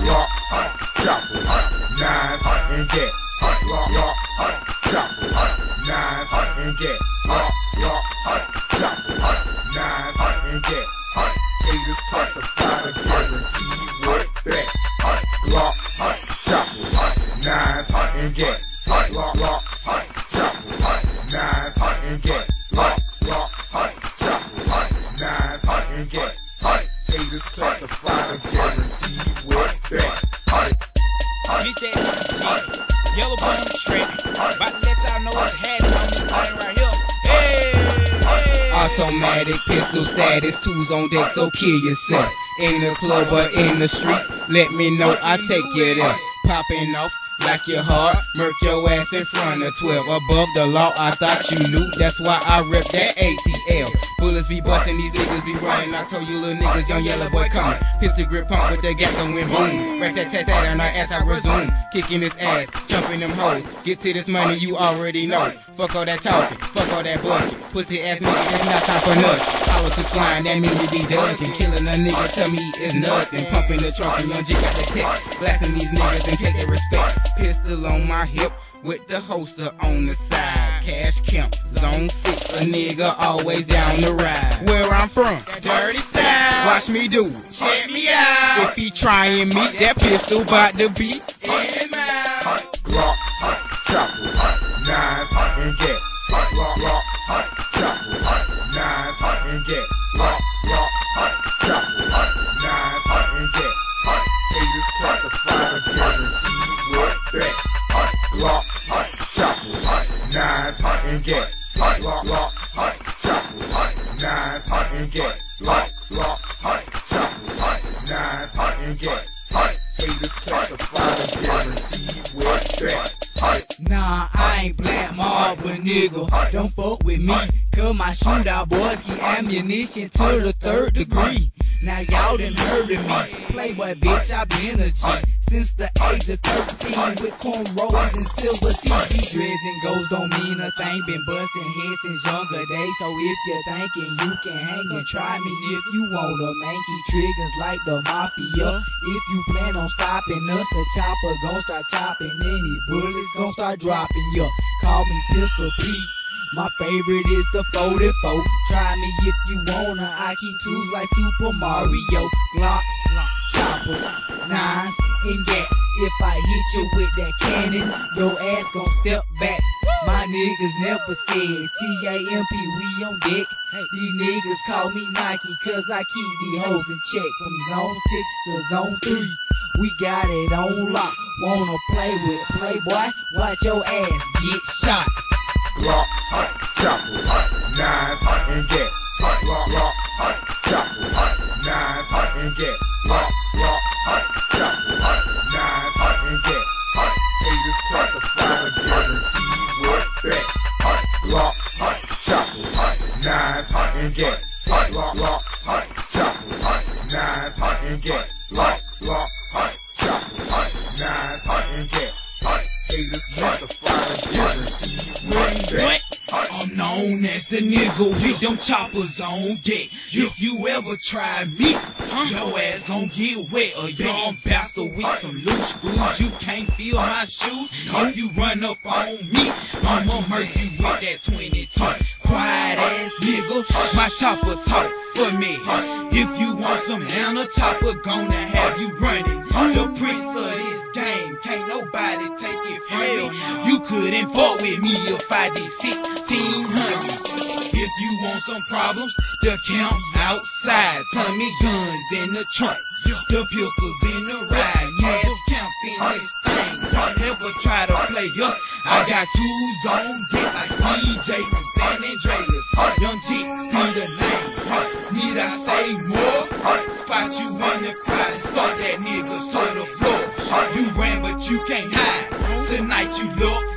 glocks, choppers, nines, and gats. Glocks, choppers, nines, and gats. Glocks, choppers, nines, and gats. Haters classified a guaranteed work back. Glocks, choppers, nines, and gats. Glocks, choppers, nines, and gats. Glocks, choppers, nines, and gats. Haters classified a guaranteed work back. Bitch that shit. Yellow bone tripping. About to let y'all know what's happening on this thing right here. Hey! Automatic pistol status, two's on deck, so kill yourself. In the club or in the streets, let me know, I take you there. Popping off like your heart, murk your ass in front of 12. Above the law, I thought you knew, that's why I rep that ATL. Bullets be busting, these niggas be running. I told you little niggas, young yellow boy coming. Pistol grip pump with the gats.wmv. Rat-tat-tat-tat on our ass, I resume. Kicking his ass, jumping them hoes. Get to this money, you already know. Fuck all that talking, fuck all that bucket. Pussy ass nigga, it's not time for nothing. Politics flying, that mean we be ducking. Killing a nigga, tell me it's nothing. Pumping the trunk and young G got the tech. Blasting these niggas and take their respect. Pistol on my hip with the holster on the side. Cash camp, zone 6, a nigga always down the ride. Where I'm from, Dirty South. watch me do it. Check me out. If he trying me, that pistol bout to be In his mouth. Glocks, choppers, nines, and gats. Glocks, choppers, nines, and gats. Glocks, choppers, nines, and gats. Haters classified a guaranteed work back. Glocks, choppers, nines, and gats. Glocks, choppers, nines, and gats. Glocks, choppers, nines, and gats. Haters classified a guaranteed work back. Nah, I ain't black mob, but nigga, don't fuck with me. Cause my shootout boys get ammunition to the 3rd degree. Now y'all done heard of me. Playboy bitch, I been a G since the age of 13 with cornrows and silver teeth. These dreads and goals don't mean a thing. Been busting heads since younger days. So if you're thinking you can hang, then try me if you wanna. Manky triggers like the mafia. If you plan on stopping us, the chopper gon' start chopping. Any bullets gon' start dropping. Yeah, call me Pistol Pete. My favorite is the 44. Try me if you wanna. I keep tools like Super Mario. Glocks, choppers, nines, and gats. If I hit you with that cannon, your ass gon' step back. My niggas never scared. CAMP, we on deck. These niggas call me Nike, cause I keep these hoes in check. From zone 6 to zone 3, we got it on lock. Wanna play with Playboy? Watch your ass get shot. Glocks, choppers, nines, and gats. Glocks, choppers, nines, and gats. Glocks, choppers, nines, and gats. Haters classified a guaranteed work back. Glocks, choppers, nines, and gats. Glocks, choppers, nines, and gats. Glocks, choppers, nines, and gats. Haters classified a guaranteed work back. I'm known as the nigga with them choppers on deck. If you ever try me, your ass gon' get wet. A young bastard with some loose screws. You can't feel my shoes. If you run up on me, I'ma murk you with that 22. Quiet ass nigga, my chopper talk for me. If you want some Hannah, chopper gonna have you running. The prince of this game, can't nobody take it from me. You couldn't fuck with me if I did 1600. If you want some problems, the camp outside. Tommy guns in the trunk, the pistols in the ride. Cash camp in this thing. Don't ever try to play us. I got tools on deck like CJ from San Andreas. Young G, be the name. Need I say more? Spot you in the crowd and start that nigga to the floor. You ran but you can't hide. Tonight you look